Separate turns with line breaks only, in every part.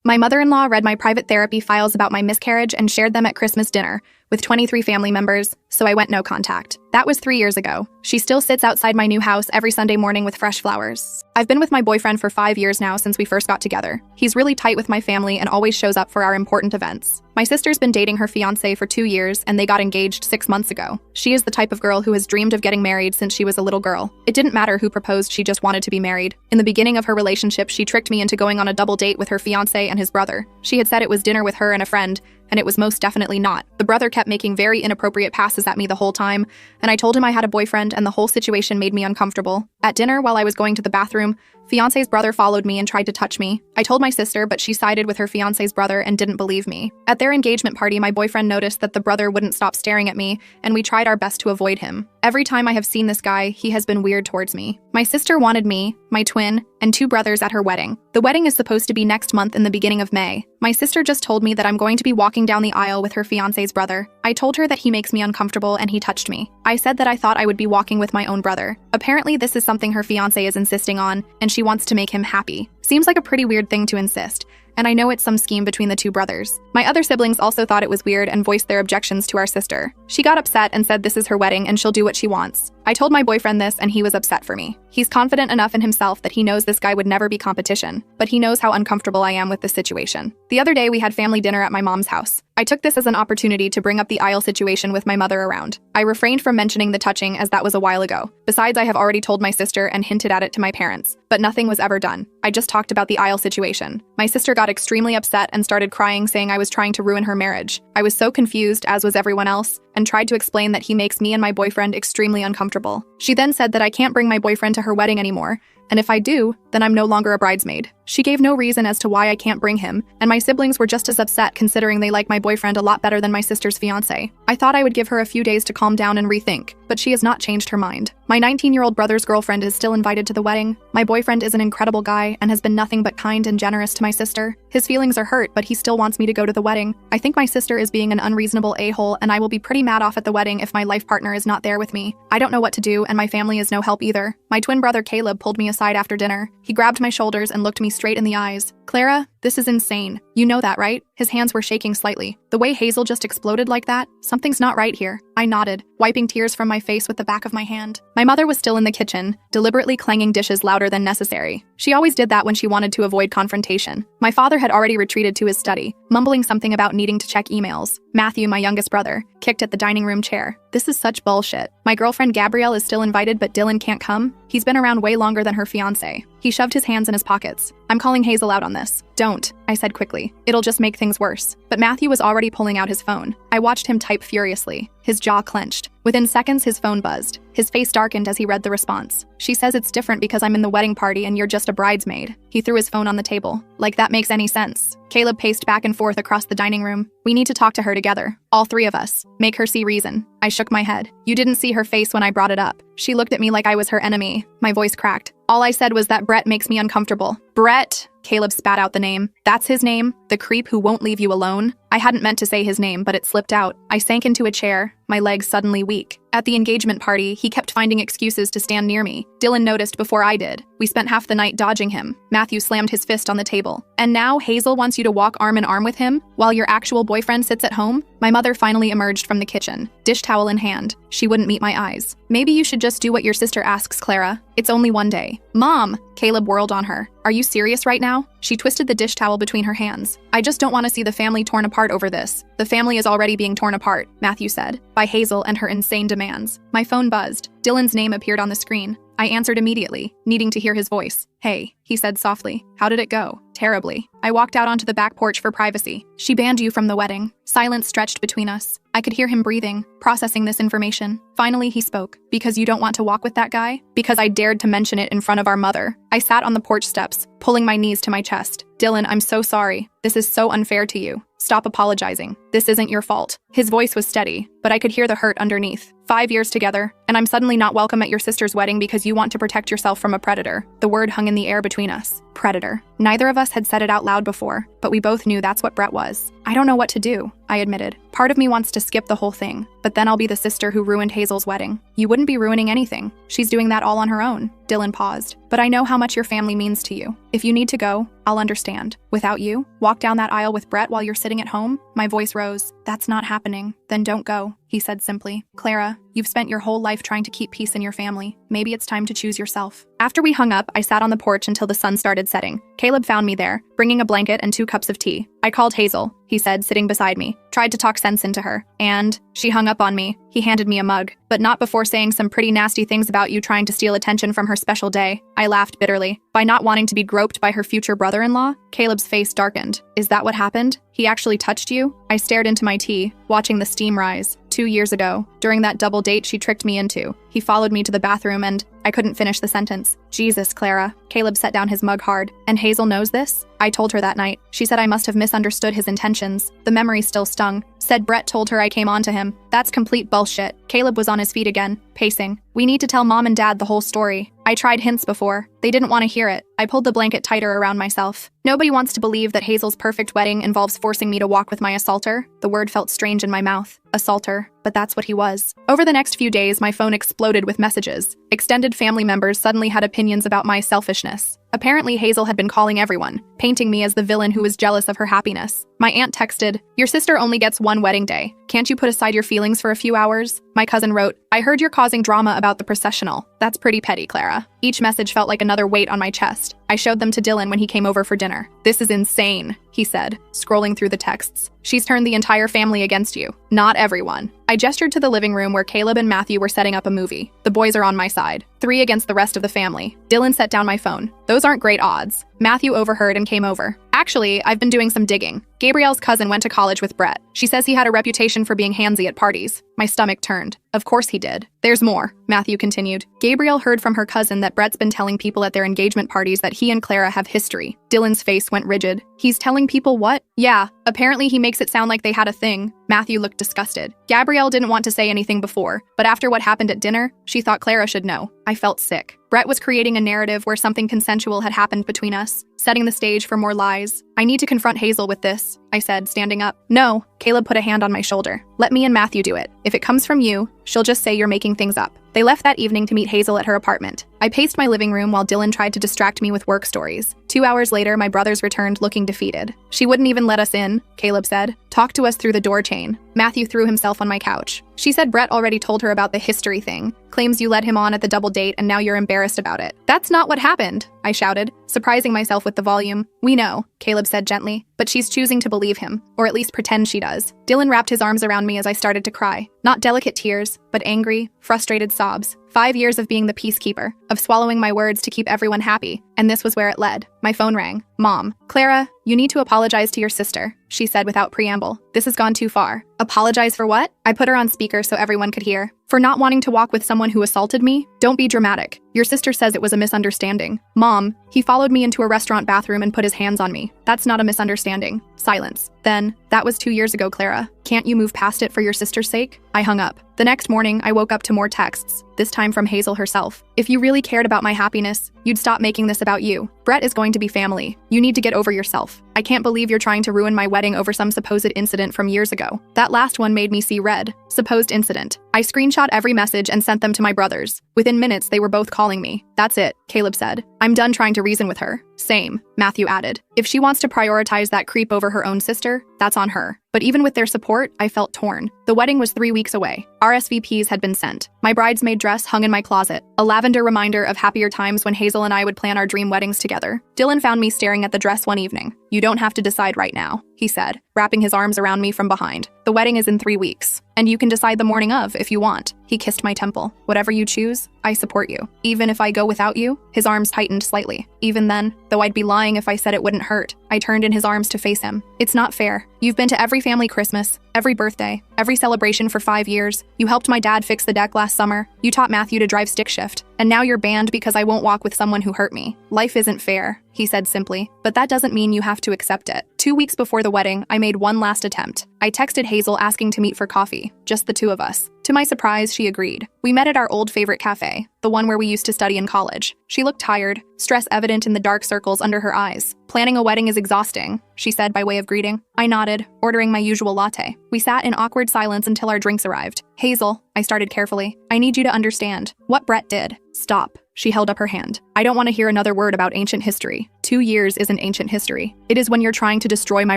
My mother-in-law read my private therapy files about my miscarriage and shared them at Christmas dinner with 23 family members, so I went no contact. That was 3 years ago. She still sits outside my new house every Sunday morning with fresh flowers. I've been with my boyfriend for 5 years now since we first got together. He's really tight with my family and always shows up for our important events. My sister's been dating her fiancé for 2 years and they got engaged 6 months ago. She is the type of girl who has dreamed of getting married since she was a little girl. It didn't matter who proposed, she just wanted to be married. In the beginning of her relationship, she tricked me into going on a double date with her fiancé and his brother. She had said it was dinner with her and a friend, and it was most definitely not. The brother kept making very inappropriate passes at me the whole time, and I told him I had a boyfriend and the whole situation made me uncomfortable. At dinner, while I was going to the bathroom, fiancé's brother followed me and tried to touch me. I told my sister, but she sided with her fiancé's brother and didn't believe me. At their engagement party, my boyfriend noticed that the brother wouldn't stop staring at me, and we tried our best to avoid him. Every time I have seen this guy, he has been weird towards me. My sister wanted me, my twin, and 2 brothers at her wedding. The wedding is supposed to be next month in the beginning of May. My sister just told me that I'm going to be walking down the aisle with her fiancé's brother. I told her that he makes me uncomfortable and he touched me. I said that I thought I would be walking with my own brother. Apparently, this is something her fiancé is insisting on, and she wants to make him happy. Seems like a pretty weird thing to insist, and I know it's some scheme between the 2 brothers. My other siblings also thought it was weird and voiced their objections to our sister. She got upset and said this is her wedding and she'll do what she wants. I told my boyfriend this and he was upset for me. He's confident enough in himself that he knows this guy would never be competition, but he knows how uncomfortable I am with this situation. The other day we had family dinner at my mom's house. I took this as an opportunity to bring up the aisle situation with my mother around. I refrained from mentioning the touching as that was a while ago. Besides, I have already told my sister and hinted at it to my parents, but nothing was ever done. I just talked about the aisle situation. My sister got extremely upset and started crying, saying I was trying to ruin her marriage. I was so confused, as was everyone else, and tried to explain that he makes me and my boyfriend extremely uncomfortable. She then said that I can't bring my boyfriend to her wedding anymore, and if I do, then I'm no longer a bridesmaid. She gave no reason as to why I can't bring him, and my siblings were just as upset considering they like my boyfriend a lot better than my sister's fiancé. I thought I would give her a few days to calm down and rethink, but she has not changed her mind. My 19-year-old brother's girlfriend is still invited to the wedding. My boyfriend is an incredible guy and has been nothing but kind and generous to my sister. His feelings are hurt, but he still wants me to go to the wedding. I think my sister is being an unreasonable a-hole, and I will be pretty mad off at the wedding if my life partner is not there with me. I don't know what to do, and my family is no help either. My twin brother Caleb pulled me aside after dinner. He grabbed my shoulders and looked me straight in the eyes. "Clara, this is insane. You know that, right?" His hands were shaking slightly. The way Hazel just exploded like that, something's not right here. I nodded, wiping tears from my face with the back of my hand. My mother was still in the kitchen, deliberately clanging dishes louder than necessary. She always did that when she wanted to avoid confrontation. My father had already retreated to his study, mumbling something about needing to check emails. Matthew, my youngest brother, kicked at the dining room chair. "This is such bullshit. My girlfriend Gabrielle is still invited, but Dylan can't come. He's been around way longer than her fiancé." He shoved his hands in his pockets. "I'm calling Hazel out on this." "Don't," I said quickly. "It'll just make things worse." But Matthew was already pulling out his phone. I watched him type furiously. His jaw clenched. Within seconds, his phone buzzed. His face darkened as he read the response. "She says it's different because I'm in the wedding party and you're just a bridesmaid." He threw his phone on the table. "Like that makes any sense." Caleb paced back and forth across the dining room. "We need to talk to her together. All 3 of us. Make her see reason." I shook my head. "You didn't see her face when I brought it up. She looked at me like I was her enemy." My voice cracked. "All I said was that Brett makes me uncomfortable." "Brett?" Caleb spat out the name. "That's his name? The creep who won't leave you alone?" I hadn't meant to say his name, but it slipped out. I sank into a chair, my legs suddenly weak. At the engagement party, he kept finding excuses to stand near me. Dylan noticed before I did. We spent half the night dodging him. Matthew slammed his fist on the table. "And now Hazel wants you to walk arm in arm with him, while your actual boyfriend sits at home?" My mother finally emerged from the kitchen, dish towel in hand. She wouldn't meet my eyes. "Maybe you should just do what your sister asks, Clara. It's only one day." "Mom!" Caleb whirled on her. "Are you serious right now?" She twisted the dish towel between her hands. "I just don't want to see the family torn apart over this." "The family is already being torn apart," Matthew said, "by Hazel and her insane demands." My phone buzzed. Dylan's name appeared on the screen. I answered immediately, needing to hear his voice. "Hey," he said softly. "How did it go?" "Terribly." I walked out onto the back porch for privacy. "She banned you from the wedding." Silence stretched between us. I could hear him breathing, processing this information. Finally, he spoke. "Because you don't want to walk with that guy?" "Because I dared to mention it in front of our mother." I sat on the porch steps, pulling my knees to my chest. "Dylan, I'm so sorry. This is so unfair to you. Stop apologizing. This isn't your fault." His voice was steady, but I could hear the hurt underneath. 5 years together, and I'm suddenly not welcome at your sister's wedding because you want to protect yourself from a predator. The word hung in the air between us. Predator. Neither of us had said it out loud before, but we both knew that's what Brett was. I don't know what to do. I admitted. Part of me wants to skip the whole thing, but then I'll be the sister who ruined Hazel's wedding. You wouldn't be ruining anything. She's doing that all on her own. Dylan paused. But I know how much your family means to you. If you need to go, I'll understand. Without you, walk down that aisle with Brett while you're sitting at home? My voice rose. That's not happening. Then don't go, he said simply. Clara, you've spent your whole life trying to keep peace in your family. Maybe it's time to choose yourself. After we hung up, I sat on the porch until the sun started setting. Caleb found me there, bringing a blanket and 2 cups of tea. I called Hazel, he said, sitting beside me. Tried to talk sense into her. And she hung up on me. He handed me a mug, but not before saying some pretty nasty things about you trying to steal attention from her special day. I laughed bitterly. By not wanting to be groped by her future brother-in-law? Caleb's face darkened. Is that what happened? He actually touched you? I stared into my tea, watching the steam rise. 2 years ago, during that double date she tricked me into. He followed me to the bathroom and I couldn't finish the sentence. Jesus, Clara. Caleb set down his mug hard. And Hazel knows this? I told her that night. She said I must have misunderstood his intentions. The memory still stung. Said Brett told her I came on to him. That's complete bullshit. Caleb was on his feet again, pacing. We need to tell Mom and Dad the whole story. I tried hints before. They didn't want to hear it. I pulled the blanket tighter around myself. Nobody wants to believe that Hazel's perfect wedding involves forcing me to walk with my assaulter. The word felt strange in my mouth. Assaulter. But that's what he was. Over the next few days, my phone exploded with messages. Extended family members suddenly had opinions about my selfishness. Apparently, Hazel had been calling everyone, painting me as the villain who was jealous of her happiness. My aunt texted, "Your sister only gets one wedding day. Can't you put aside your feelings for a few hours?" My cousin wrote, "I heard you're causing drama about the processional. That's pretty petty, Clara." Each message felt like another weight on my chest. I showed them to Dylan when he came over for dinner. "This is insane," he said, scrolling through the texts. "She's turned the entire family against you. Not everyone." I gestured to the living room where Caleb and Matthew were setting up a movie. The boys are on my side. 3 against the rest of the family. Dylan set down my phone. "Those aren't great odds." Matthew overheard and came over. "Actually, I've been doing some digging. Gabrielle's cousin went to college with Brett. She says he had a reputation for being handsy at parties." My stomach turned. Of course he did. "There's more," Matthew continued. "Gabrielle heard from her cousin that Brett's been telling people at their engagement parties that he and Clara have history." Dylan's face went rigid. "He's telling people what?" "Yeah, apparently he makes it sound like they had a thing." Matthew looked disgusted. Gabrielle didn't want to say anything before, but after what happened at dinner, she thought Clara should know. I felt sick. Brett was creating a narrative where something consensual had happened between us, setting the stage for more lies. "I need to confront Hazel with this," I said, standing up. "No," Caleb put a hand on my shoulder. "Let me and Matthew do it. If it comes from you, she'll just say you're making things up." They left that evening to meet Hazel at her apartment. I paced my living room while Dylan tried to distract me with work stories. 2 hours later, my brothers returned looking defeated. "She wouldn't even let us in," Caleb said. "Talk to us through the door chain." Matthew threw himself on my couch. "She said Brett already told her about the history thing. Claims you led him on at the double date and now you're embarrassed about it." "That's not what happened," I shouted, surprising myself with the volume. "We know," Caleb said gently, "but she's choosing to believe him, or at least pretend she does." Dylan wrapped his arms around me as I started to cry. Not delicate tears, but angry, frustrated sobs. 5 years of being the peacekeeper, of swallowing my words to keep everyone happy, and this was where it led. My phone rang. "Mom." "Clara, you need to apologize to your sister," she said without preamble. "This has gone too far." "Apologize for what?" I put her on speaker so everyone could hear. "For not wanting to walk with someone who assaulted me? Don't be dramatic. Your sister says it was a misunderstanding." "Mom, he followed me into a restaurant bathroom and put his hands on me. That's not a misunderstanding." Silence. Then, "That was 2 years ago, Clara. Can't you move past it for your sister's sake?" I hung up. The next morning, I woke up to more texts, this time from Hazel herself. "If you really cared about my happiness, you'd stop making this about you. Brett is going to be family. You need to get over yourself. I can't believe you're trying to ruin my wedding over some supposed incident from years ago." That last one made me see red. Supposed incident. I screenshot every message and sent them to my brothers. Within minutes, they were both calling me. "That's it," Caleb said. "I'm done trying to reason with her." "Same," Matthew added. "If she wants to prioritize that creep over her own sister, that's on her." But even with their support, I felt torn. The wedding was 3 weeks away. RSVPs had been sent. My bridesmaid dress hung in my closet, a lavender reminder of happier times when Hazel and I would plan our dream weddings together. Dylan found me staring at the dress one evening. "You don't have to decide right now," he said, wrapping his arms around me from behind. "The wedding is in 3 weeks, and you can decide the morning of if you want." He kissed my temple. "Whatever you choose, I support you. Even if I go without you?" His arms tightened slightly. "Even then, though I'd be lying if I said it wouldn't hurt." I turned in his arms to face him. "It's not fair. You've been to every family Christmas, every birthday, every celebration for 5 years. You helped my dad fix the deck last summer. You taught Matthew to drive stick shift. And now you're banned because I won't walk with someone who hurt me. Life isn't fair," he said simply. "But that doesn't mean you have to accept it." 2 weeks before the wedding, I made one last attempt. I texted Hazel asking to meet for coffee, just the two of us. To my surprise, she agreed. We met at our old favorite cafe, the one where we used to study in college. She looked tired, stress evident in the dark circles under her eyes. "Planning a wedding is exhausting," she said by way of greeting. I nodded, ordering my usual latte. We sat in awkward silence until our drinks arrived. Hazel, I started carefully. I need you to understand what Brett did. Stop. She held up her hand. I don't want to hear another word about ancient history. 2 years isn't ancient history. It is when you're trying to destroy my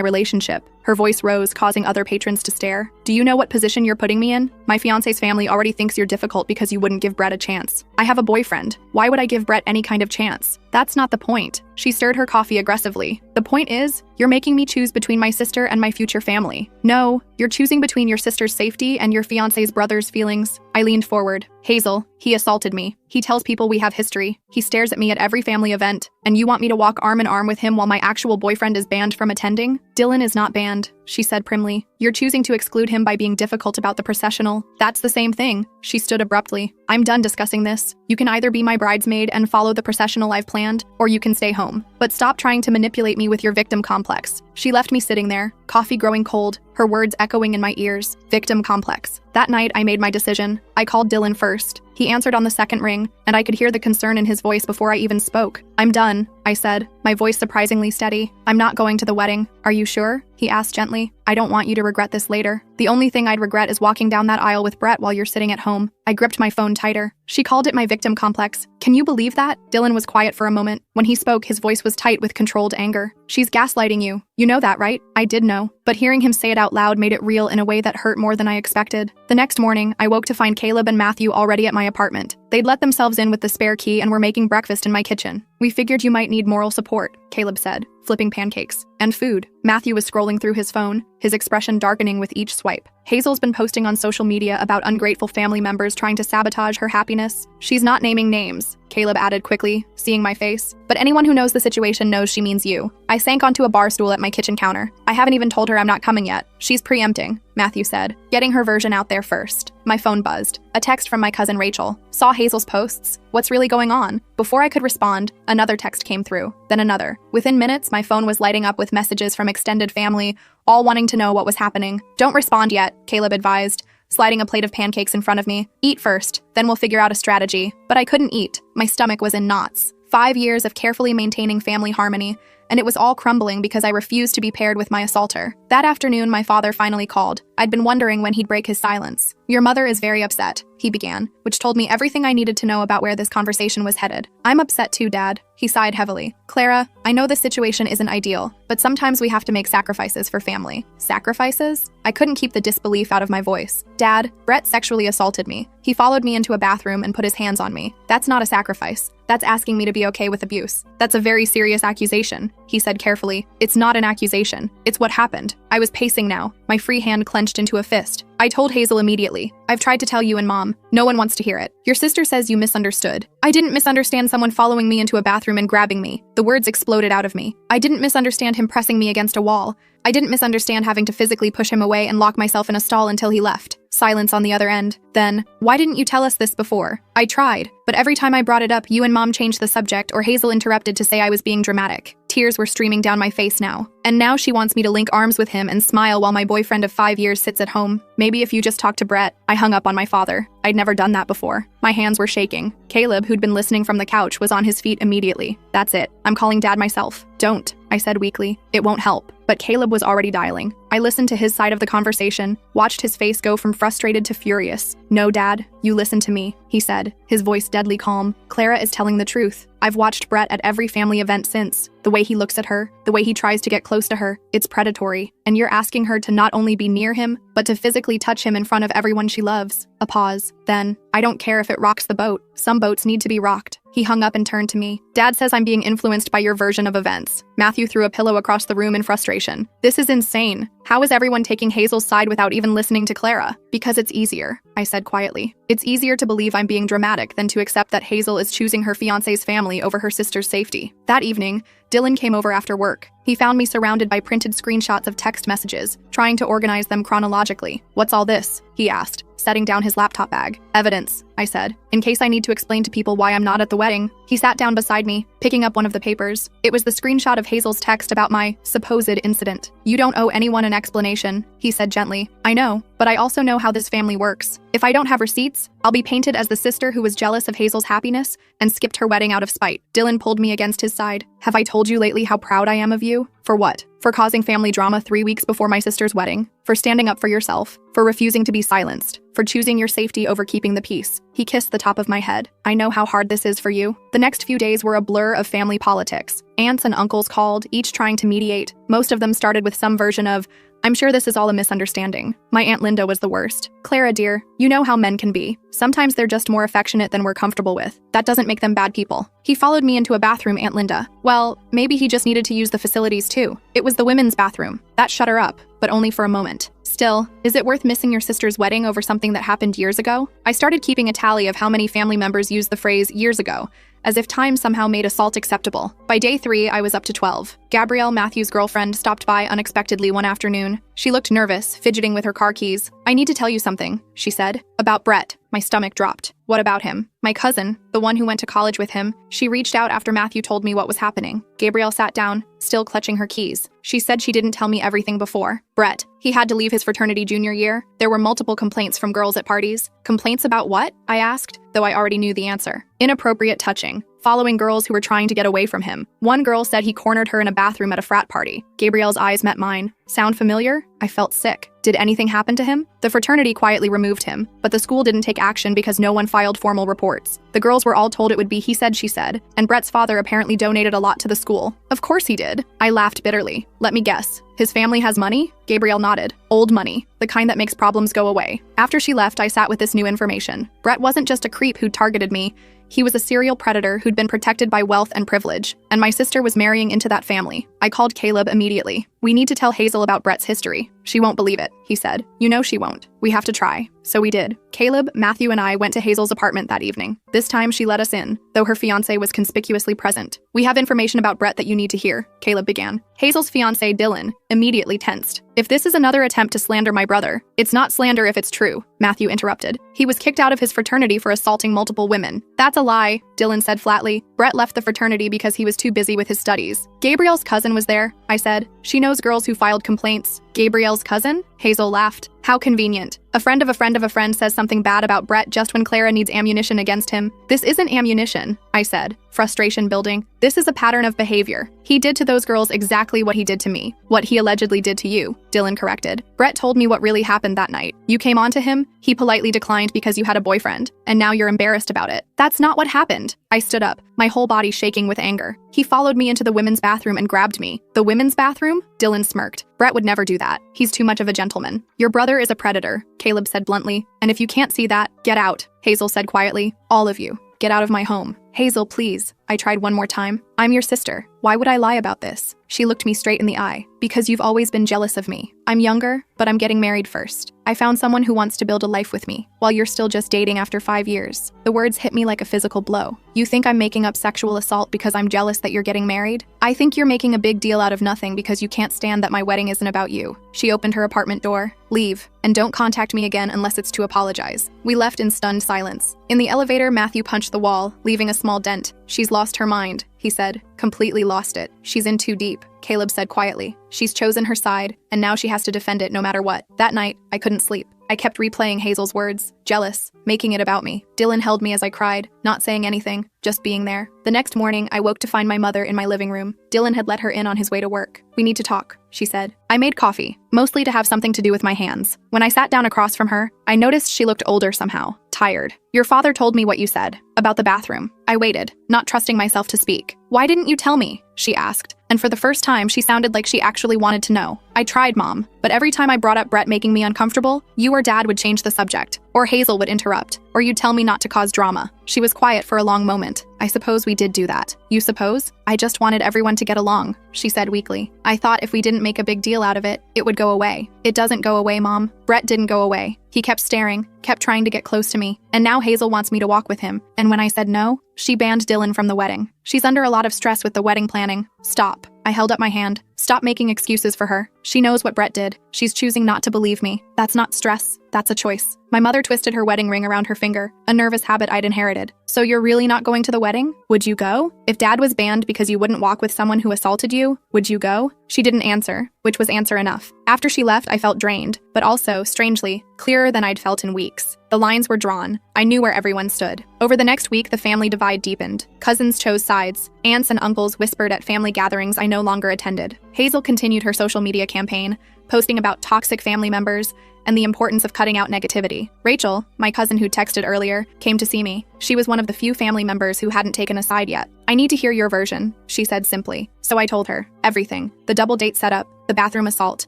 relationship. Her voice rose, causing other patrons to stare. Do you know what position you're putting me in? My fiance's family already thinks you're difficult because you wouldn't give Brett a chance. I have a boyfriend. Why would I give Brett any kind of chance? That's not the point. She stirred her coffee aggressively. The point is, you're making me choose between my sister and my future family. No, you're choosing between your sister's safety and your fiance's brother's feelings. I leaned forward. Hazel, he assaulted me. He tells people we have history. He stares at me at every family event. And you want me to walk arm in arm with him while my actual boyfriend is banned from attending? Dylan is not banned, she said primly. You're choosing to exclude him by being difficult about the processional. That's the same thing. She stood abruptly. I'm done discussing this. You can either be my bridesmaid and follow the processional I've planned, or you can stay home. But stop trying to manipulate me with your victim complex. She left me sitting there, coffee growing cold, her words echoing in my ears. Victim complex. That night, I made my decision. I called Dylan first. He answered on the second ring, and I could hear the concern in his voice before I even spoke. I'm done, I said, my voice surprisingly steady. I'm not going to the wedding. Are you sure? He asked gently. I don't want you to regret this later. The only thing I'd regret is walking down that aisle with Brett while you're sitting at home. I gripped my phone tighter. She called it my victim complex. Can you believe that? Dylan was quiet for a moment. When he spoke, his voice was tight with controlled anger. She's gaslighting you. You know that, right? I did know. But hearing him say it out loud made it real in a way that hurt more than I expected. The next morning, I woke to find Caleb and Matthew already at my apartment. They'd let themselves in with the spare key and were making breakfast in my kitchen. We figured you might need moral support, Caleb said, flipping pancakes. And food. Matthew was scrolling through his phone, his expression darkening with each swipe. Hazel's been posting on social media about ungrateful family members trying to sabotage her happiness. She's not naming names, Caleb added quickly, seeing my face. But anyone who knows the situation knows she means you. I sank onto a bar stool at my kitchen counter. I haven't even told her I'm not coming yet. She's preempting, Matthew said, getting her version out there first. My phone buzzed. A text from my cousin Rachel. Saw Hazel's posts. What's really going on? Before I could respond, another text came through, then another. Within minutes, my phone was lighting up with messages from extended family, all wanting to know what was happening. Don't respond yet, Caleb advised, sliding a plate of pancakes in front of me. Eat first, then we'll figure out a strategy. But I couldn't eat. My stomach was in knots. 5 years of carefully maintaining family harmony, and it was all crumbling because I refused to be paired with my assaulter. That afternoon, my father finally called. I'd been wondering when he'd break his silence. Your mother is very upset, he began, which told me everything I needed to know about where this conversation was headed. I'm upset too, Dad. He sighed heavily. Clara, I know this situation isn't ideal, but sometimes we have to make sacrifices for family. Sacrifices? I couldn't keep the disbelief out of my voice. Dad, Brett sexually assaulted me. He followed me into a bathroom and put his hands on me. That's not a sacrifice. That's asking me to be okay with abuse. That's a very serious accusation, he said carefully. It's not an accusation. It's what happened. I was pacing now, my free hand clenched into a fist. I told Hazel immediately. I've tried to tell you and Mom. No one wants to hear it. Your sister says you misunderstood. I didn't misunderstand someone following me into a bathroom and grabbing me. The words exploded out of me. I didn't misunderstand him pressing me against a wall. I didn't misunderstand having to physically push him away and lock myself in a stall until he left. Silence on the other end. Then, why didn't you tell us this before? I tried, but every time I brought it up, you and Mom changed the subject or Hazel interrupted to say I was being dramatic. Tears were streaming down my face now. And now she wants me to link arms with him and smile while my boyfriend of 5 years sits at home. Maybe if you just talk to Brett. I hung up on my father. I'd never done that before. My hands were shaking. Caleb, who'd been listening from the couch, was on his feet immediately. That's it. I'm calling Dad myself. Don't, I said weakly. It won't help. But Caleb was already dialing. I listened to his side of the conversation, watched his face go from frustrated to furious. No, Dad, you listen to me, he said, his voice deadly calm. Clara is telling the truth. I've watched Brett at every family event since. The way he looks at her, the way he tries to get close to her, it's predatory. And you're asking her to not only be near him, but to physically touch him in front of everyone she loves. A pause. Then, I don't care if it rocks the boat. Some boats need to be rocked. He hung up and turned to me. Dad says I'm being influenced by your version of events. Matthew threw a pillow across the room in frustration. This is insane. How is everyone taking Hazel's side without even listening to Clara? Because it's easier, I said quietly. It's easier to believe I'm being dramatic than to accept that Hazel is choosing her fiancé's family over her sister's safety. That evening, Dylan came over after work. He found me surrounded by printed screenshots of text messages, trying to organize them chronologically. What's all this? He asked, setting down his laptop bag. Evidence, I said, in case I need to explain to people why I'm not at the wedding. He sat down beside me, picking up one of the papers. It was the screenshot of Hazel's text about my supposed incident. You don't owe anyone an explanation. he said gently. I know, but I also know how this family works. If I don't have receipts, I'll be painted as the sister who was jealous of Hazel's happiness and skipped her wedding out of spite. Dylan pulled me against his side. Have I told you lately how proud I am of you? For what? For causing family drama 3 weeks before my sister's wedding? For standing up for yourself? For refusing to be silenced? For choosing your safety over keeping the peace? He kissed the top of my head. I know how hard this is for you. The next few days were a blur of family politics. Aunts and uncles called, each trying to mediate. Most of them started with some version of, I'm sure this is all a misunderstanding. My Aunt Linda was the worst. Clara, dear, you know how men can be. Sometimes they're just more affectionate than we're comfortable with. That doesn't make them bad people. He followed me into a bathroom, Aunt Linda. Well, maybe he just needed to use the facilities too. It was the women's bathroom. That shut her up, but only for a moment. Still, is it worth missing your sister's wedding over something that happened years ago? I started keeping a tally of how many family members used the phrase years ago, as if time somehow made assault acceptable. By day 3, I was up to 12. Gabrielle, Matthew's girlfriend, stopped by unexpectedly one afternoon. She looked nervous, fidgeting with her car keys. I need to tell you something, she said. About Brett. My stomach dropped. What about him? My cousin, the one who went to college with him, she reached out after Matthew told me what was happening. Gabrielle sat down, still clutching her keys. She said she didn't tell me everything before. Brett. He had to leave his fraternity junior year. There were multiple complaints from girls at parties. Complaints about what? I asked, though I already knew the answer. Inappropriate touching. Following girls who were trying to get away from him. One girl said he cornered her in a bathroom at a frat party. Gabrielle's eyes met mine. Sound familiar? I felt sick. Did anything happen to him? The fraternity quietly removed him, but the school didn't take action because no one filed formal reports. The girls were all told it would be he said, she said, and Brett's father apparently donated a lot to the school. Of course he did. I laughed bitterly. Let me guess. His family has money? Gabrielle nodded. Old money. The kind that makes problems go away. After she left, I sat with this new information. Brett wasn't just a creep who'd targeted me. He was a serial predator who'd been protected by wealth and privilege, and my sister was marrying into that family. I called Caleb immediately. We need to tell Hazel about Brett's history. She won't believe it, he said. You know she won't. We have to try. So we did. Caleb, Matthew, and I went to Hazel's apartment that evening. This time she let us in, though her fiancé was conspicuously present. We have information about Brett that you need to hear, Caleb began. Hazel's fiancé, Dylan, immediately tensed. If this is another attempt to slander my brother, it's not slander if it's true, Matthew interrupted. He was kicked out of his fraternity for assaulting multiple women. That's a lie, Dylan said flatly. Brett left the fraternity because he was too busy with his studies. Gabrielle's cousin was there, I said. She knows girls who filed complaints. Gabrielle's cousin? Hazel laughed. How convenient. A friend of a friend of a friend says something bad about Brett just when Clara needs ammunition against him. This isn't ammunition, I said, frustration building. This is a pattern of behavior. He did to those girls exactly what he did to me. What he allegedly did to you, Dylan corrected. Brett told me what really happened that night. You came on to him, he politely declined because you had a boyfriend, and now you're embarrassed about it. That's not what happened. I stood up, my whole body shaking with anger. He followed me into the women's bathroom and grabbed me. The women's bathroom? Dylan smirked. Brett would never do that. He's too much of a gentleman. Your brother is a predator, Caleb said bluntly. And if you can't see that, get out, Hazel said quietly. All of you. Get out of my home. Hazel, please. I tried one more time. I'm your sister. Why would I lie about this? She looked me straight in the eye. Because you've always been jealous of me. I'm younger, but I'm getting married first. I found someone who wants to build a life with me, while you're still just dating after 5 years. The words hit me like a physical blow. You think I'm making up sexual assault because I'm jealous that you're getting married? I think you're making a big deal out of nothing because you can't stand that my wedding isn't about you. She opened her apartment door. Leave, and don't contact me again unless it's to apologize. We left in stunned silence. In the elevator, Matthew punched the wall, leaving a small dent. She's lost her mind, he said. Completely lost it. She's in too deep, Caleb said quietly. She's chosen her side, and now she has to defend it no matter what. That night, I couldn't sleep. I kept replaying Hazel's words, jealous, making it about me. Dylan held me as I cried, not saying anything, just being there. The next morning, I woke to find my mother in my living room. Dylan had let her in on his way to work. We need to talk, she said. I made coffee, mostly to have something to do with my hands. When I sat down across from her, I noticed she looked older somehow, tired. Your father told me what you said, about the bathroom. I waited, not trusting myself to speak. Why didn't you tell me? She asked. And for the first time, she sounded like she actually wanted to know. I tried, Mom, but every time I brought up Brett making me uncomfortable, you or Dad would change the subject, or Hazel would interrupt, or you'd tell me not to cause drama. She was quiet for a long moment. I suppose we did do that. You suppose? I just wanted everyone to get along, she said weakly. I thought if we didn't make a big deal out of it, it would go away. It doesn't go away, Mom. Brett didn't go away. He kept staring, kept trying to get close to me, and now Hazel wants me to walk with him. And when I said no, she banned Dylan from the wedding. She's under a lot of stress with the wedding planning. Stop. I held up my hand. Stop making excuses for her. She knows what Brett did. She's choosing not to believe me. That's not stress. That's a choice. My mother twisted her wedding ring around her finger, a nervous habit I'd inherited. So you're really not going to the wedding? Would you go? If Dad was banned because you wouldn't walk with someone who assaulted you, would you go? She didn't answer, which was answer enough. After she left, I felt drained, but also, strangely, clearer than I'd felt in weeks. The lines were drawn. I knew where everyone stood. Over the next week, the family divide deepened. Cousins chose sides. Aunts and uncles whispered at family gatherings I no longer attended. Hazel continued her social media campaign, posting about toxic family members and the importance of cutting out negativity. Rachel, my cousin who texted earlier, came to see me. She was one of the few family members who hadn't taken a side yet. I need to hear your version, she said simply. So I told her everything. The double date setup, the bathroom assault,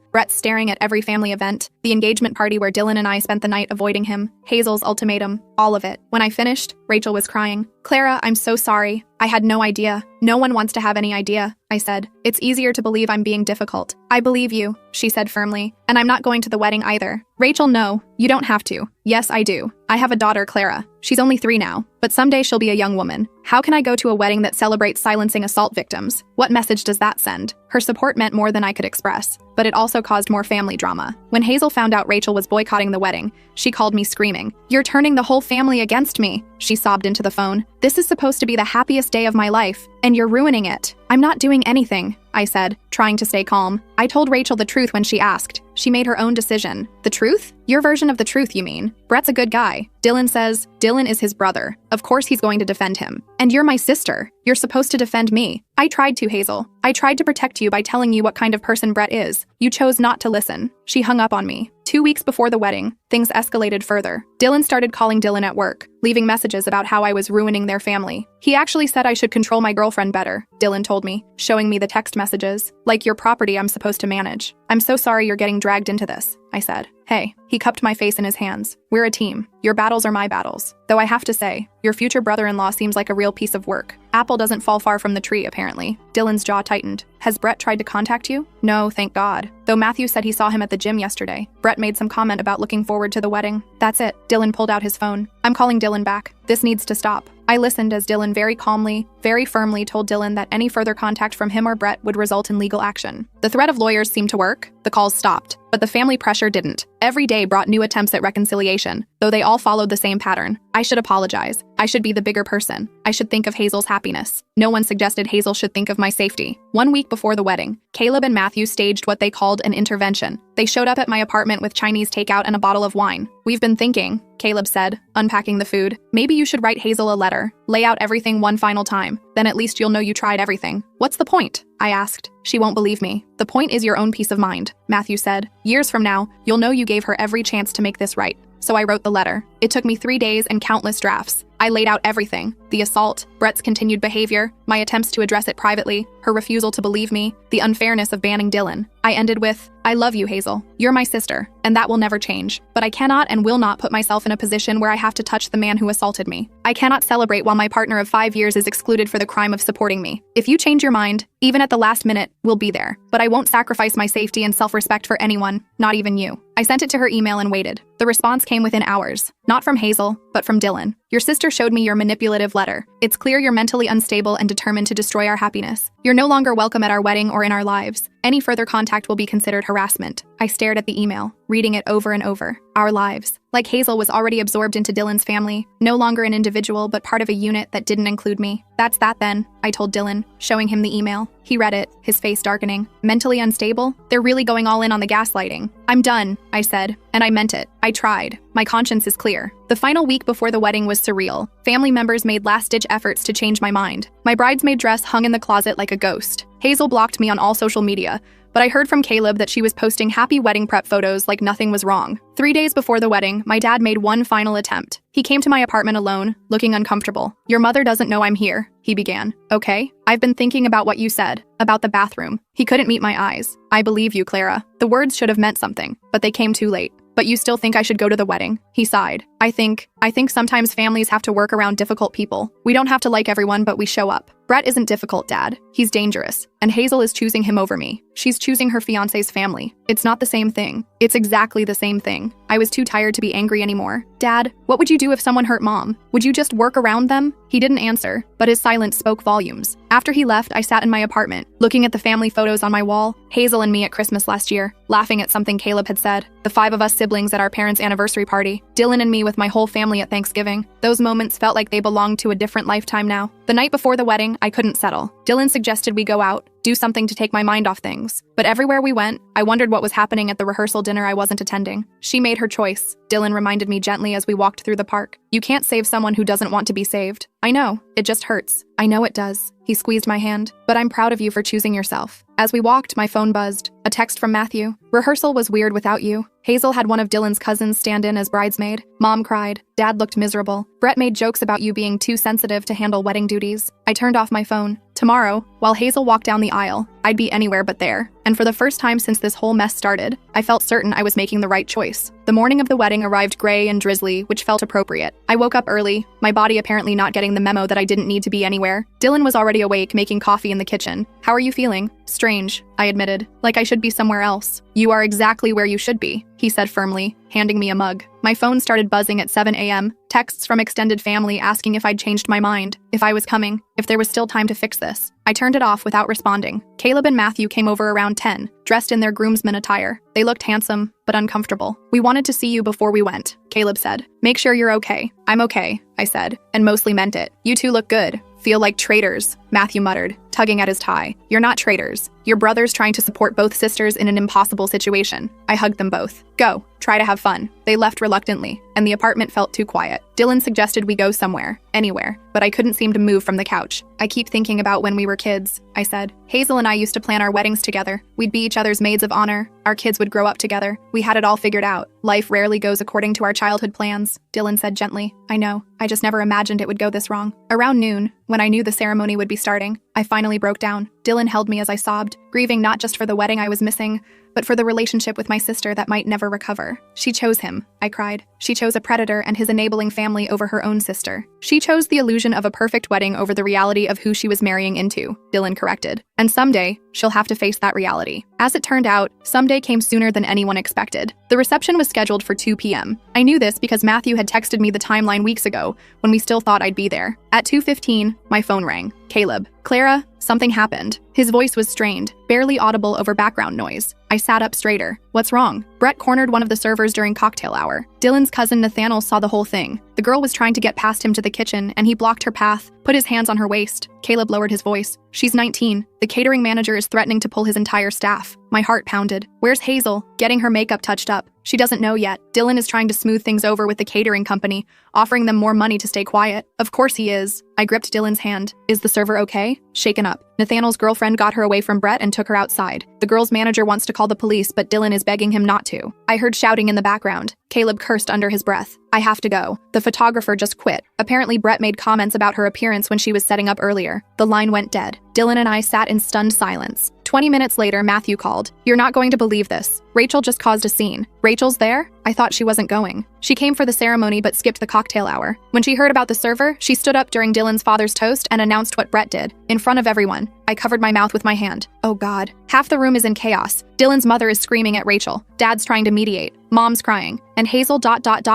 Brett staring at every family event, the engagement party where Dylan and I spent the night avoiding him, Hazel's ultimatum, all of it. When I finished, Rachel was crying. Clara, I'm so sorry. I had no idea. No one wants to have any idea, I said. It's easier to believe I'm being difficult. I believe you, she said firmly. And I'm not going to the wedding either. Rachel, no, you don't have to. Yes, I do. I have a daughter, Clara. She's only 3 now, but someday she'll be a young woman. How can I go to a wedding that celebrates silencing assault victims? What message does that send? Her support meant more than I could express, but it also caused more family drama. When Hazel found out Rachel was boycotting the wedding, she called me screaming. You're turning the whole family against me, she sobbed into the phone. This is supposed to be the happiest day of my life, and you're ruining it. I'm not doing anything, I said, trying to stay calm. I told Rachel the truth when she asked. She made her own decision. The truth? Your version of the truth, you mean? Brett's a good guy. Dylan says, Dylan is his brother. Of course he's going to defend him. And you're my sister. You're supposed to defend me. I tried to, Hazel. I tried to protect you by telling you what kind of person Brett is. You chose not to listen. She hung up on me. 2 weeks before the wedding, things escalated further. Dylan started calling Dylan at work, leaving messages about how I was ruining their family. He actually said I should control my girlfriend better, Dylan told me, showing me the text messages. Like your property I'm supposed to manage. I'm so sorry you're getting dragged into this, I said. Hey, he cupped my face in his hands. We're a team. Your battles are my battles. Though I have to say, your future brother-in-law seems like a real piece of work. Apple doesn't fall far from the tree, apparently. Dylan's jaw tightened. Has Brett tried to contact you? No, thank God. Though Matthew said he saw him at the gym yesterday. Brett made some comment about looking forward to the wedding. That's it. Dylan pulled out his phone. I'm calling Dylan back. This needs to stop. I listened as Dylan very calmly, very firmly told Dylan that any further contact from him or Brett would result in legal action. The threat of lawyers seemed to work. The calls stopped. But the family pressure didn't. Every day brought new attempts at reconciliation, though they all followed the same pattern. I should apologize. I should be the bigger person. I should think of Hazel's happiness. No one suggested Hazel should think of my safety. 1 week before the wedding, Caleb and Matthew staged what they called an intervention. They showed up at my apartment with Chinese takeout and a bottle of wine. We've been thinking, Caleb said, unpacking the food. Maybe you should write Hazel a letter. Lay out everything one final time. Then at least you'll know you tried everything. What's the point? I asked. She won't believe me. The point is your own peace of mind, Matthew said. Years from now, you'll know you gave her every chance to make this right. So I wrote the letter. It took me 3 days and countless drafts. I laid out everything. The assault, Brett's continued behavior, my attempts to address it privately, her refusal to believe me, the unfairness of banning Dylan. I ended with, I love you, Hazel. You're my sister, and that will never change. But I cannot and will not put myself in a position where I have to touch the man who assaulted me. I cannot celebrate while my partner of 5 years is excluded for the crime of supporting me. If you change your mind, even at the last minute, we'll be there. But I won't sacrifice my safety and self-respect for anyone, not even you. I sent it to her email and waited. The response came within hours. Not from Hazel, but from Dylan. Your sister showed me your manipulative letter. It's clear you're mentally unstable and determined to destroy our happiness. You're no longer welcome at our wedding or in our lives. Any further contact will be considered harassment. I stared at the email, reading it over and over. Our lives. Like Hazel was already absorbed into Dylan's family, no longer an individual but part of a unit that didn't include me. That's that then, I told Dylan, showing him the email. He read it, his face darkening. Mentally unstable? They're really going all in on the gaslighting. I'm done, I said, and I meant it. I tried. My conscience is clear. The final week before the wedding was surreal. Family members made last-ditch efforts to change my mind. My bridesmaid dress hung in the closet like a ghost. Hazel blocked me on all social media, but I heard from Caleb that she was posting happy wedding prep photos like nothing was wrong. 3 days before the wedding, my dad made one final attempt. He came to my apartment alone, looking uncomfortable. Your mother doesn't know I'm here, he began. Okay, I've been thinking about what you said, about the bathroom. He couldn't meet my eyes. I believe you, Clara. The words should have meant something, but they came too late. But you still think I should go to the wedding? He sighed. I think sometimes families have to work around difficult people. We don't have to like everyone, but we show up. Brett isn't difficult, Dad. He's dangerous. And Hazel is choosing him over me. She's choosing her fiancé's family. It's not the same thing. It's exactly the same thing. I was too tired to be angry anymore. Dad, what would you do if someone hurt Mom? Would you just work around them? He didn't answer, but his silence spoke volumes. After he left, I sat in my apartment, looking at the family photos on my wall, Hazel and me at Christmas last year, laughing at something Caleb had said, the 5 of us siblings at our parents' anniversary party, Dylan and me with my whole family at Thanksgiving. Those moments felt like they belonged to a different lifetime now. The night before the wedding, I couldn't settle. Dylan suggested we go out, do something to take my mind off things. But everywhere we went, I wondered what was happening at the rehearsal dinner I wasn't attending. She made her choice, Dylan reminded me gently as we walked through the park. You can't save someone who doesn't want to be saved. I know, it just hurts. I know it does. He squeezed my hand. But I'm proud of you for choosing yourself. As we walked, my phone buzzed. A text from Matthew. Rehearsal was weird without you. Hazel had one of Dylan's cousins stand in as bridesmaid. Mom cried. Dad looked miserable. Brett made jokes about you being too sensitive to handle wedding duties. I turned off my phone. Tomorrow, while Hazel walked down the aisle, I'd be anywhere but there. And for the first time since this whole mess started, I felt certain I was making the right choice. The morning of the wedding arrived gray and drizzly, which felt appropriate. I woke up early, my body apparently not getting the memo that I didn't need to be anywhere. Dylan was already awake, making coffee in the kitchen. How are you feeling? Strange, I admitted. Like I should be somewhere else. You are exactly where you should be, he said firmly, handing me a mug. My phone started buzzing at 7 a.m., texts from extended family asking if I'd changed my mind, if I was coming, if there was still time to fix this. I turned it off without responding. Caleb and Matthew came over around 10, dressed in their groomsmen attire. They looked handsome, but uncomfortable. We wanted to see you before we went, Caleb said. Make sure you're okay. I'm okay, I said, and mostly meant it. You two look good. Feel like traitors, Matthew muttered, tugging at his tie. You're not traitors. You're brothers trying to support both sisters in an impossible situation. I hugged them both. Go, try to have fun. They left reluctantly, and the apartment felt too quiet. Dylan suggested we go somewhere, anywhere, but I couldn't seem to move from the couch. I keep thinking about when we were kids, I said. Hazel and I used to plan our weddings together. We'd be each other's maids of honor. Our kids would grow up together. We had it all figured out. Life rarely goes according to our childhood plans, Dylan said gently. I know. I just never imagined it would go this wrong. Around noon, when I knew the ceremony would be starting, I finally broke down. Dylan held me as I sobbed, grieving not just for the wedding I was missing, but for the relationship with my sister that might never recover. She chose him, I cried. She chose a predator and his enabling family over her own sister. She chose the illusion of a perfect wedding over the reality of who she was marrying into, Dylan corrected. And someday, she'll have to face that reality. As it turned out, someday came sooner than anyone expected. The reception was scheduled for 2 p.m. I knew this because Matthew had texted me the timeline weeks ago, when we still thought I'd be there. At 2:15, my phone rang. Caleb. Clara, something happened. His voice was strained, barely audible over background noise. I sat up straighter. What's wrong? Brett cornered one of the servers during cocktail hour. Dylan's cousin Nathaniel saw the whole thing. The girl was trying to get past him to the kitchen, and he blocked her path, put his hands on her waist. Caleb lowered his voice. She's 19. The catering manager is threatening to pull his entire staff. My heart pounded. Where's Hazel? Getting her makeup touched up. She doesn't know yet. Dylan is trying to smooth things over with the catering company, offering them more money to stay quiet. Of course he is. I gripped Dylan's hand. Is the server okay? Shaken up. Nathaniel's girlfriend got her away from Brett and took her outside. The girl's manager wants to call the police, but Dylan is begging him not to. I heard shouting in the background. Caleb cursed under his breath. I have to go. The photographer just quit. Apparently Brett made comments about her appearance when she was setting up earlier. The line went dead. Dylan and I sat in stunned silence. 20 minutes later, Matthew called. You're not going to believe this. Rachel just caused a scene. Rachel's there? I thought she wasn't going. She came for the ceremony but skipped the cocktail hour. When she heard about the server, she stood up during Dylan's father's toast and announced what Brett did. In front of everyone. I covered my mouth with my hand. Oh God. Half the room is in chaos. Dylan's mother is screaming at Rachel. Dad's trying to mediate. Mom's crying. And Hazel ...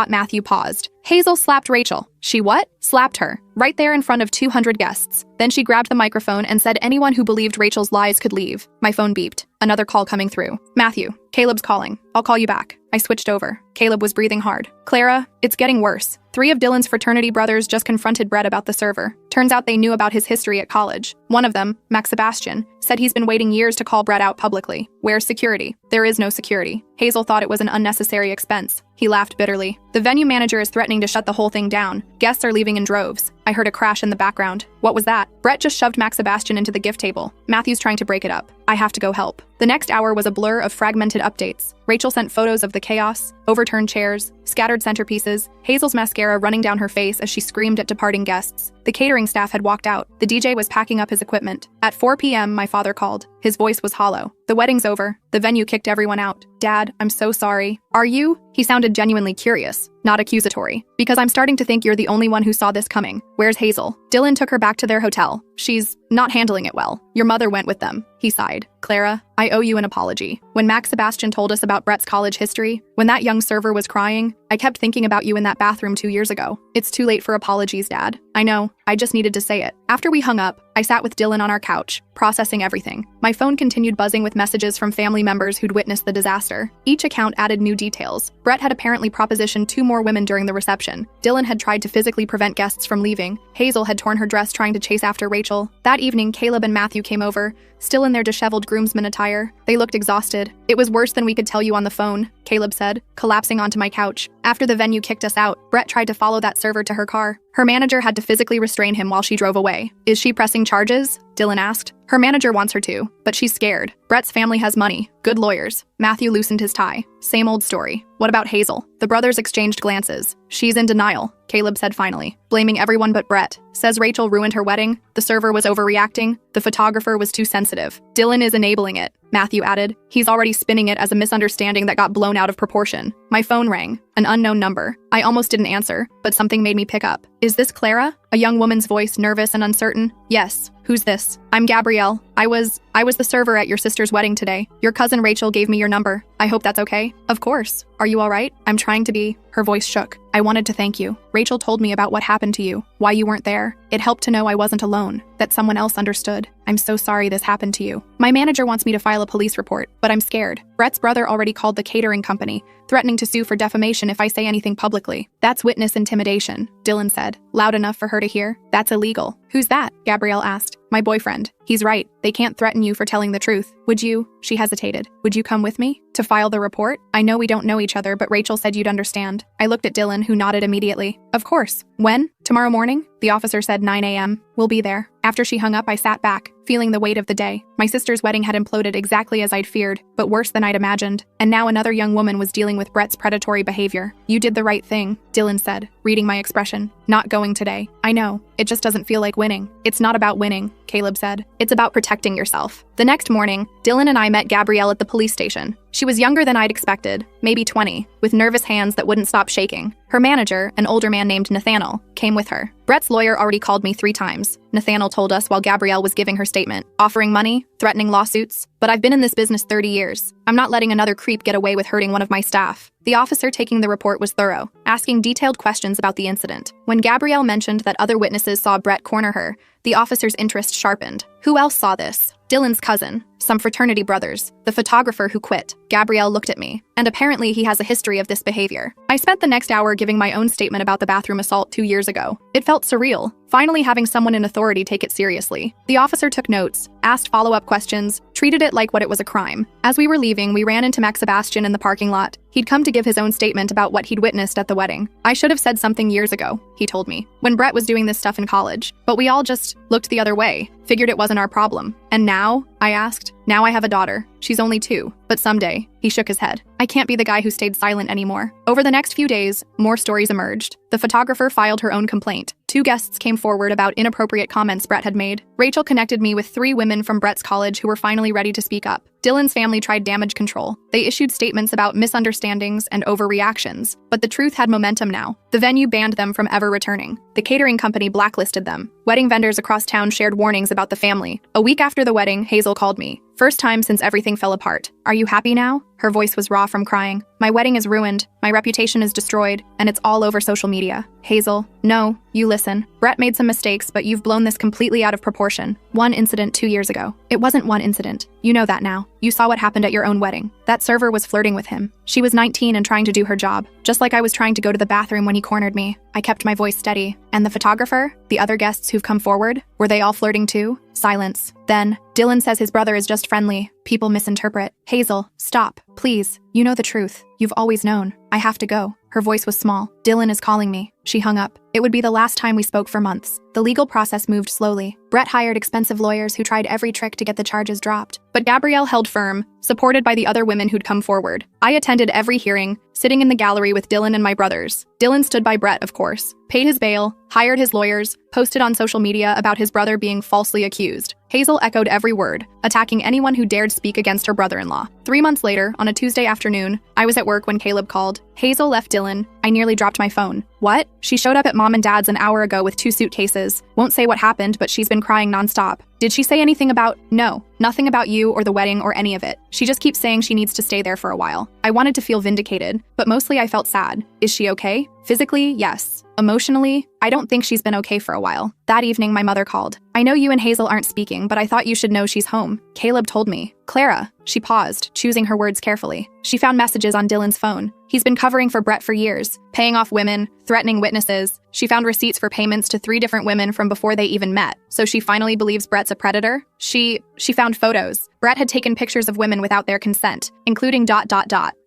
Matthew paused. Hazel slapped Rachel. She what? Slapped her. Right there in front of 200 guests. Then she grabbed the microphone and said anyone who believed Rachel's lies could leave. My phone beeped. Another call coming through. Matthew, Caleb's calling. I'll call you back. I switched over. Caleb was breathing hard. Clara, it's getting worse. 3 of Dylan's fraternity brothers just confronted Brett about the server. Turns out they knew about his history at college. One of them, Max Sebastian, said he's been waiting years to call Brett out publicly. Where's security? There is no security. Hazel thought it was an unnecessary expense. He laughed bitterly. The venue manager is threatening to shut the whole thing down. Guests are leaving in droves. I heard a crash in the background. What was that? Brett just shoved Max Sebastian into the gift table. Matthew's trying to break it up. I have to go help. The next hour was a blur of fragmented updates. Rachel sent photos of the chaos, overturned chairs, scattered centerpieces, Hazel's mascara running down her face as she screamed at departing guests. The catering staff had walked out. The DJ was packing up his equipment. At 4 p.m., my father called. His voice was hollow. The wedding's over. The venue kicked everyone out. Dad, I'm so sorry. Are you? He sounded genuinely curious, not accusatory. Because I'm starting to think you're the only one who saw this coming. Where's Hazel? Dylan took her back to their hotel. She's not handling it well. Your mother went with them. He sighed. Clara, I owe you an apology. When Max Sebastian told us about Brett's college history, when that young server was crying, I kept thinking about you in that bathroom 2 years ago. It's too late for apologies, Dad. I know. I just needed to say it. After we hung up, I sat with Dylan on our couch, processing everything. My phone continued buzzing with messages from family members who'd witnessed the disaster. Each account added new details. Brett had apparently propositioned 2 more women during the reception. Dylan had tried to physically prevent guests from leaving. Hazel had torn her dress trying to chase after Rachel. That evening, Caleb and Matthew came over, still in their disheveled groomsmen attire. They looked exhausted. It was worse than we could tell you on the phone, Caleb said, collapsing onto my couch. After the venue kicked us out, Brett tried to follow that server to her car. Her manager had to physically restrain him while she drove away. Is she pressing charges? Dylan asked. Her manager wants her to, but she's scared. Brett's family has money, good lawyers. Matthew loosened his tie. Same old story. What about Hazel? The brothers exchanged glances. She's in denial, Caleb said finally, blaming everyone but Brett. Says Rachel ruined her wedding, the server was overreacting, the photographer was too sensitive. Dylan is enabling it, Matthew added. He's already spinning it as a misunderstanding that got blown out of proportion. My phone rang. An unknown number. I almost didn't answer, but something made me pick up. Is this Clara? A young woman's voice, nervous and uncertain. Yes. Who's this? I'm Gabrielle. I was the server at your sister's wedding today. Your cousin Rachel gave me your number. I hope that's okay. Of course. Are you all right? I'm trying to be. Her voice shook. I wanted to thank you. Rachel told me about what happened to you, why you weren't there. It helped to know I wasn't alone, that someone else understood. I'm so sorry this happened to you. My manager wants me to file a police report, but I'm scared. Brett's brother already called the catering company, threatening to sue for defamation if I say anything publicly. That's witness intimidation, Dylan said, loud enough for her to hear. That's illegal. Who's that? Gabrielle asked. My boyfriend. He's right. They can't threaten you for telling the truth. Would you? She hesitated. Would you come with me? To file the report? I know we don't know each other, but Rachel said you'd understand. I looked at Dylan, who nodded immediately. Of course. When? Tomorrow morning? The officer said 9 a.m. We'll be there. After she hung up, I sat back, feeling the weight of the day. My sister's wedding had imploded exactly as I'd feared, but worse than I'd imagined. And now another young woman was dealing with Brett's predatory behavior. You did the right thing, Dylan said, reading my expression. Not going today. I know. It just doesn't feel like winning. It's not about winning, Caleb said. It's about protecting yourself. The next morning, Dylan and I met Gabrielle at the police station. She was younger than I'd expected, maybe 20, with nervous hands that wouldn't stop shaking. Her manager, an older man named Nathaniel, came with her. Brett's lawyer already called me 3 times, Nathaniel told us while Gabrielle was giving her statement, offering money, threatening lawsuits. But I've been in this business 30 years. I'm not letting another creep get away with hurting one of my staff. The officer taking the report was thorough, asking detailed questions about the incident. When Gabrielle mentioned that other witnesses saw Brett corner her, the officer's interest sharpened. Who else saw this? Dylan's cousin, some fraternity brothers, the photographer who quit. Gabrielle looked at me, and apparently he has a history of this behavior. I spent the next hour giving my own statement about the bathroom assault 2 years ago. It felt surreal, finally having someone in authority take it seriously. The officer took notes, asked follow-up questions, treated it like what it was a crime. As we were leaving, we ran into Max Sebastian in the parking lot. He'd come to give his own statement about what he'd witnessed at the wedding. I should have said something years ago, he told me, when Brett was doing this stuff in college. But we all just looked the other way, figured it wasn't our problem. And now? I asked. Now I have a daughter. She's only 2, but someday. He shook his head. I can't be the guy who stayed silent anymore. Over the next few days, more stories emerged. The photographer filed her own complaint. 2 guests came forward about inappropriate comments Brett had made. Rachel connected me with 3 women from Brett's college who were finally ready to speak up. Dylan's family tried damage control. They issued statements about misunderstandings and overreactions, but the truth had momentum now. The venue banned them from ever returning. The catering company blacklisted them. Wedding vendors across town shared warnings about the family. A week after the wedding, Hazel called me. First time since everything fell apart. Are you happy now? Her voice was raw from crying. My wedding is ruined, my reputation is destroyed, and it's all over social media. Hazel, no, you listen. Brett made some mistakes, but you've blown this completely out of proportion. 1 incident 2 years ago. It wasn't 1 incident. You know that now. You saw what happened at your own wedding. That server was flirting with him. She was 19 and trying to do her job, just like I was trying to go to the bathroom when he cornered me. I kept my voice steady. And the photographer? The other guests who've come forward? Were they all flirting too? Silence. Then, Dylan says his brother is just friendly. People misinterpret. Hazel, stop, please. You know the truth. You've always known. I have to go. Her voice was small. Dylan is calling me. She hung up. It would be the last time we spoke for months. The legal process moved slowly. Brett hired expensive lawyers who tried every trick to get the charges dropped. But Gabrielle held firm, supported by the other women who'd come forward. I attended every hearing, sitting in the gallery with Dylan and my brothers. Dylan stood by Brett, of course, paid his bail, hired his lawyers, posted on social media about his brother being falsely accused. Hazel echoed every word, attacking anyone who dared speak against her brother-in-law. 3 months later, on a Tuesday afternoon, I was at work when Caleb called. Hazel left Dylan. I nearly dropped my phone. What? She showed up at mom and dad's an hour ago with 2 suitcases. Won't say what happened, but she's been crying nonstop. Did she say anything about— No, nothing about you or the wedding or any of it. She just keeps saying she needs to stay there for a while. I wanted to feel vindicated, but mostly I felt sad. Is she okay? Physically, yes. Emotionally, I don't think she's been okay for a while. That evening, my mother called. I know you and Hazel aren't speaking, but I thought you should know she's home. Caleb told me. Clara. She paused, choosing her words carefully. She found messages on Dylan's phone. He's been covering for Brett for years, paying off women, threatening witnesses. She found receipts for payments to 3 different women from before they even met. So she finally believes Brett's a predator? She found photos. Brett had taken pictures of women without their consent, including ...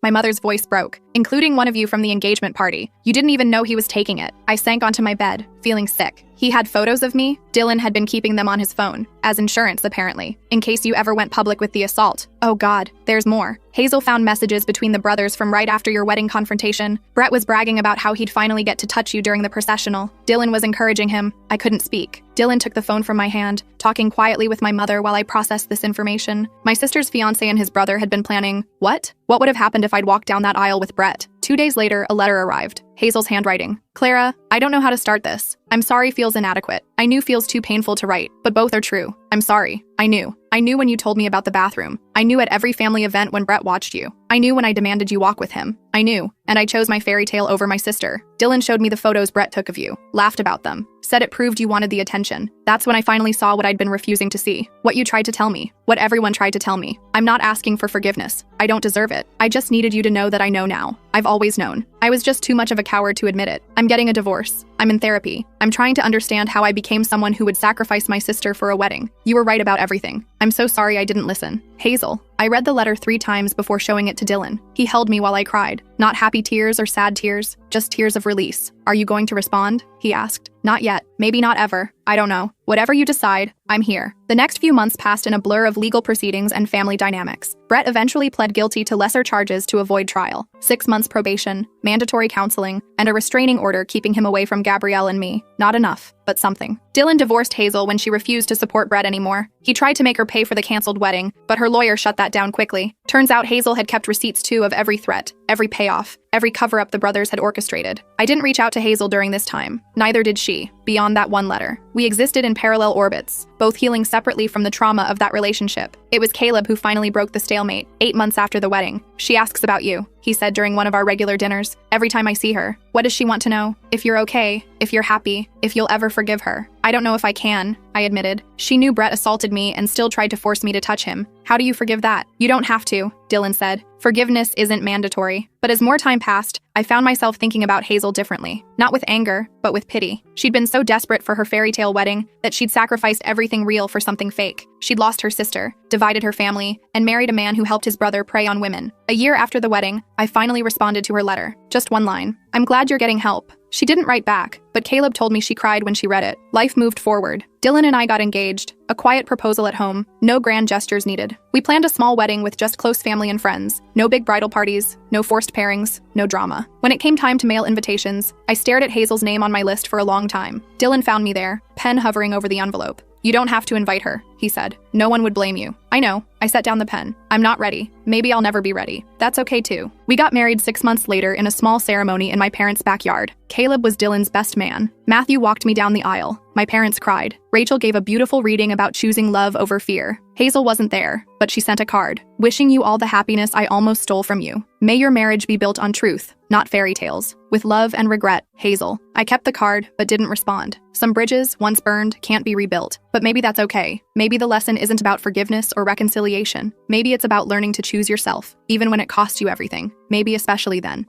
My mother's voice broke. Including one of you from the engagement party. You didn't even know he was taking it. I sank onto my bed, feeling sick. He had photos of me. Dylan had been keeping them on his phone, as insurance apparently, in case you ever went public with the assault. Oh God, there's more. Hazel found messages between the brothers from right after your wedding confrontation. Brett was bragging about how he'd finally get to touch you during the processional. Dylan was encouraging him. I couldn't speak. Dylan took the phone from my hand, talking quietly with my mother while I processed this information. My sister's fiancé and his brother had been planning— What? What would have happened if I'd walked down that aisle with Brett? 2 days later, a letter arrived. Hazel's handwriting. Clara, I don't know how to start this. I'm sorry feels inadequate. I knew feels too painful to write, but both are true. I'm sorry. I knew. I knew when you told me about the bathroom. I knew at every family event when Brett watched you. I knew when I demanded you walk with him. I knew, and I chose my fairy tale over my sister. Dylan showed me the photos Brett took of you, laughed about them, said it proved you wanted the attention. That's when I finally saw what I'd been refusing to see. What you tried to tell me. What everyone tried to tell me. I'm not asking for forgiveness. I don't deserve it. I just needed you to know that I know now. I've always known. I was just too much of a coward to admit it. I'm getting a divorce. I'm in therapy. I'm trying to understand how I became someone who would sacrifice my sister for a wedding. You were right about everything. I'm so sorry I didn't listen. Hazel. I read the letter 3 times before showing it to Dylan. He held me while I cried. Not happy tears or sad tears, just tears of release. Are you going to respond? He asked. Not yet. Maybe not ever. I don't know. Whatever you decide, I'm here. The next few months passed in a blur of legal proceedings and family dynamics. Brett eventually pled guilty to lesser charges to avoid trial. 6 months probation, mandatory counseling, and a restraining order keeping him away from Gabrielle and me. Not enough, but something. Dylan divorced Hazel when she refused to support Brett anymore. He tried to make her pay for the canceled wedding, but her lawyer shut that down quickly. Turns out Hazel had kept receipts too of every threat, every payoff, every cover-up the brothers had orchestrated. I didn't reach out to Hazel during this time. Neither did she, beyond that one letter. We existed in parallel orbits, both healing separately from the trauma of that relationship. It was Caleb who finally broke the stalemate, 8 months after the wedding. She asks about you, he said during one of our regular dinners. Every time I see her, what does she want to know? If you're okay, if you're happy, if you'll ever forgive her. I don't know if I can, I admitted. She knew Brett assaulted me and still tried to force me to touch him. How do you forgive that? You don't have to, Dylan said. Forgiveness isn't mandatory. But as more time passed, I found myself thinking about Hazel differently. Not with anger, but with pity. She'd been so desperate for her fairy tale wedding that she'd sacrificed everything real for something fake. She'd lost her sister, divided her family, and married a man who helped his brother prey on women. A year after the wedding, I finally responded to her letter. Just one line. I'm glad you're getting help. She didn't write back, but Caleb told me she cried when she read it. Life moved forward. Dylan and I got engaged. A quiet proposal at home. No grand gestures needed. We planned a small wedding with just close family and friends. No big bridal parties, no forced pairings, no drama. When it came time to mail invitations, I stared at Hazel's name on my list for a long time. Dylan found me there, pen hovering over the envelope. You don't have to invite her, he said. No one would blame you. I know. I set down the pen. I'm not ready. Maybe I'll never be ready. That's okay too. We got married 6 months later in a small ceremony in my parents' backyard. Caleb was Dylan's best man. Matthew walked me down the aisle. My parents cried. Rachel gave a beautiful reading about choosing love over fear. Hazel wasn't there, but she sent a card. Wishing you all the happiness I almost stole from you. May your marriage be built on truth, not fairy tales. With love and regret, Hazel. I kept the card, but didn't respond. Some bridges, once burned, can't be rebuilt. But maybe that's okay. Maybe the lesson isn't about forgiveness or reconciliation. Maybe it's about learning to choose yourself, even when it costs you everything. Maybe especially then.